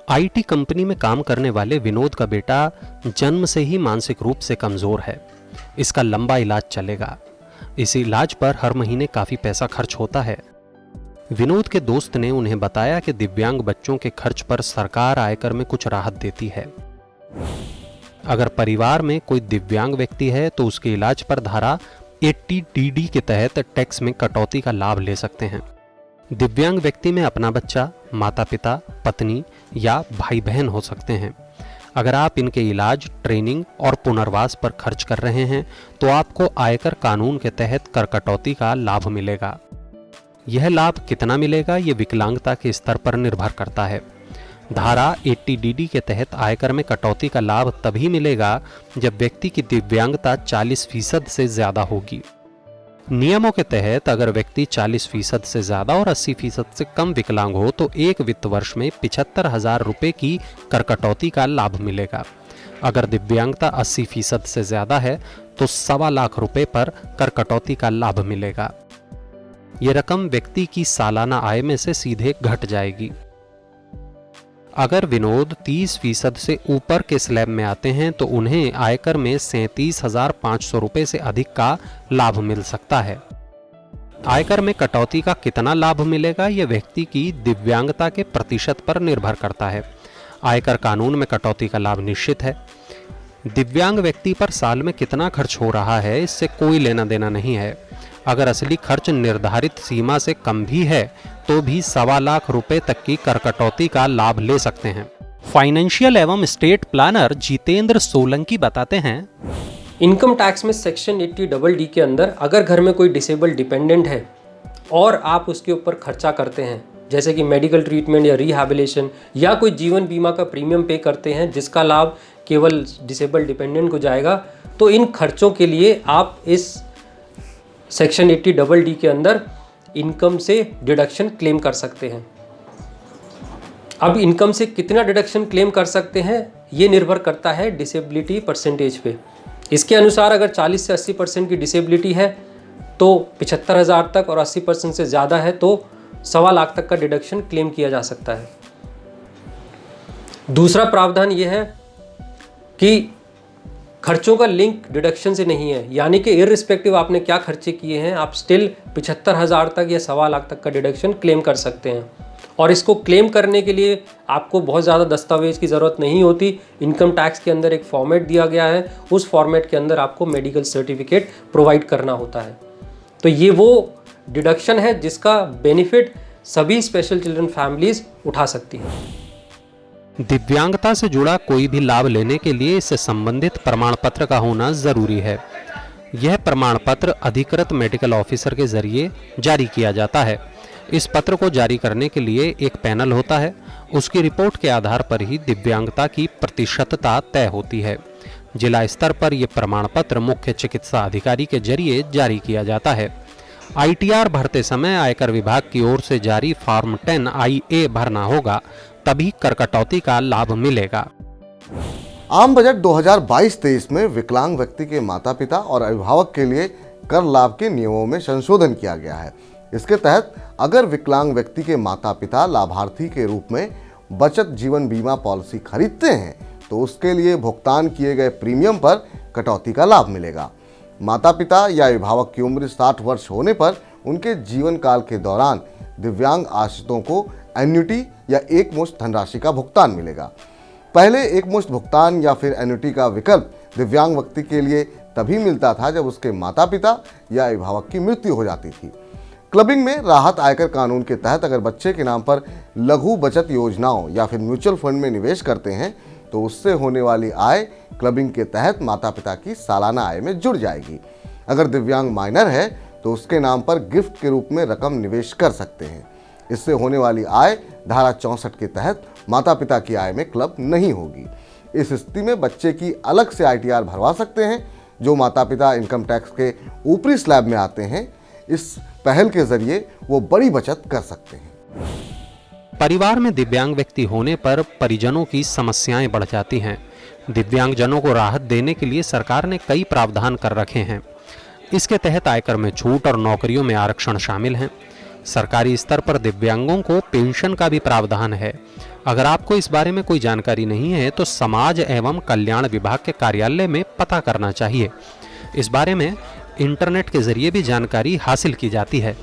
IT company में काम करने वाले विनोद का बेटा जन्म से ही मानसिक रूप से कमजोर है। इसका लंबा इलाज चलेगा। इस इलाज पर हर महीने काफी पैसा खर्च होता है। विनोद के दोस्त ने उन्हें बताया कि दिव्यांग बच्चों के खर्च पर सरकार आयकर में कुछ राहत देती है। अगर परिवार में कोई दिव्यांग व्यक्ति है तो उसके इलाज पर धारा 80DD के तहत टैक्स में कटौती का लाभ ले सकते हैं। दिव्यांग व्यक्ति में अपना बच्चा, माता पिता, पत्नी या भाई बहन हो सकते हैं। अगर आप इनके इलाज, ट्रेनिंग और पुनर्वास पर खर्च कर रहे हैं तो आपको आयकर कानून के तहत कर कटौती का लाभ मिलेगा। यह लाभ कितना मिलेगा ये विकलांगता के स्तर पर निर्भर करता है। धारा 80DD के तहत आयकर में कटौती का लाभ तभी मिलेगा जब व्यक्ति की दिव्यांगता 40% से ज्यादा होगी। नियमों के तहत अगर व्यक्ति 40% से ज्यादा और 80% से कम विकलांग हो तो एक वित्त वर्ष में 75,000 रुपए की कर कटौती का लाभ मिलेगा। अगर दिव्यांगता 80% से ज्यादा है तो 1.25 लाख रुपए पर कर कटौती का लाभ मिलेगा। ये रकम व्यक्ति की सालाना आय में से सीधे घट जाएगी। अगर विनोद 30% से ऊपर के स्लैब में आते हैं तो उन्हें आयकर में 37,500 रुपए से अधिक का लाभ मिल सकता है। आयकर में कटौती का कितना लाभ मिलेगा यह व्यक्ति की दिव्यांगता के प्रतिशत पर निर्भर करता है। आयकर कानून में कटौती का लाभ निश्चित है। दिव्यांग व्यक्ति पर साल में कितना खर्च हो रहा है इससे कोई लेना देना नहीं है। अगर असली खर्च निर्धारित सीमा से कम भी है तो भी 1.25 लाख रुपए तक की कर कटौती का लाभ ले सकते हैं। फाइनेंशियल एवं स्टेट प्लानर जितेंद्र सोलंकी बताते हैं, इनकम टैक्स में सेक्शन 80DD के अंदर अगर घर में कोई डिसेबल डिपेंडेंट है और आप उसके ऊपर खर्चा करते हैं, जैसे कि मेडिकल ट्रीटमेंट या रिहैबिलिटेशन या कोई जीवन बीमा का प्रीमियम पे करते हैं जिसका लाभ केवल डिसेबल डिपेंडेंट को जाएगा, तो इन खर्चों के लिए आप इस सेक्शन 80DD के अंदर इनकम से डिडक्शन क्लेम कर सकते हैं। अब इनकम से कितना डिडक्शन क्लेम कर सकते हैं ये निर्भर करता है डिसेबिलिटी परसेंटेज पे। इसके अनुसार अगर 40 से 80% की डिसेबिलिटी है तो 75,000 तक और 80% से ज़्यादा है तो 1.25 लाख तक का डिडक्शन क्लेम किया जा सकता है। दूसरा प्रावधान ये है कि खर्चों का लिंक डिडक्शन से नहीं है, यानी कि इररिस्पेक्टिव आपने क्या खर्चे किए हैं आप स्टिल 75,000 तक या 1.25 लाख तक का डिडक्शन क्लेम कर सकते हैं। और इसको क्लेम करने के लिए आपको बहुत ज़्यादा दस्तावेज की ज़रूरत नहीं होती। इनकम टैक्स के अंदर एक फॉर्मेट दिया गया है, उस फॉर्मेट के अंदर आपको मेडिकल सर्टिफिकेट प्रोवाइड करना होता है। तो ये वो डिडक्शन है जिसका बेनिफिट सभी स्पेशल चिल्ड्रन फैमिलीज उठा सकती हैं। दिव्यांगता से जुड़ा कोई भी लाभ लेने के लिए इससे संबंधित प्रमाण पत्र का होना जरूरी है। यह प्रमाण पत्र अधिकृत मेडिकल ऑफिसर के जरिए जारी किया जाता है। इस पत्र को जारी करने के लिए एक पैनल होता है, उसकी रिपोर्ट के आधार पर ही दिव्यांगता की प्रतिशतता तय होती है। जिला स्तर पर यह प्रमाण पत्र मुख्य चिकित्सा अधिकारी के जरिए जारी किया जाता है। ITR भरते समय आयकर विभाग की ओर से जारी फॉर्म 10 IA भरना होगा, तभी कर कटौती का लाभ मिलेगा। आम बजट 2022-23 में विकलांग व्यक्ति के माता पिता और अभिभावक के लिए कर लाभ के नियमों में संशोधन किया गया है। इसके तहत अगर विकलांग व्यक्ति के माता पिता लाभार्थी के रूप में बचत जीवन बीमा पॉलिसी खरीदते हैं तो उसके लिए भुगतान किए गए प्रीमियम पर कटौती का लाभ मिलेगा। माता पिता या अभिभावक की उम्र 60 वर्ष होने पर उनके जीवन काल के दौरान दिव्यांग आश्रितों को एन्युटी या एकमुश्त धनराशि का भुगतान मिलेगा। पहले एकमुश्त भुगतान या फिर एन्युटी का विकल्प दिव्यांग व्यक्ति के लिए तभी मिलता था जब उसके माता पिता या अभिभावक की मृत्यु हो जाती थी। क्लबिंग में राहत आयकर कानून के तहत अगर बच्चे के नाम पर लघु बचत योजनाओं या फिर म्यूचुअल फंड में निवेश करते हैं तो उससे होने वाली आय क्लबिंग के तहत माता पिता की सालाना आय में जुड़ जाएगी। अगर दिव्यांग माइनर है तो उसके नाम पर गिफ्ट के रूप में रकम निवेश कर सकते हैं। इससे होने वाली आय धारा 64 के तहत माता पिता की आय में क्लब नहीं होगी। इस स्थिति में बच्चे की अलग से ITR भरवा सकते हैं। जो माता पिता इनकम टैक्स के ऊपरी स्लैब में आते हैं, इस पहल के जरिए वो बड़ी बचत कर सकते हैं। परिवार में दिव्यांग व्यक्ति होने पर परिजनों की समस्याएं बढ़ जाती हैं। दिव्यांगजनों को राहत देने के लिए सरकार ने कई प्रावधान कर रखे हैं। इसके तहत आयकर में छूट और नौकरियों में आरक्षण शामिल हैं। सरकारी स्तर पर दिव्यांगों को पेंशन का भी प्रावधान है। अगर आपको इस बारे में कोई जानकारी नहीं है तो समाज एवं कल्याण विभाग के कार्यालय में पता करना चाहिए। इस बारे में इंटरनेट के जरिए भी जानकारी हासिल की जाती है।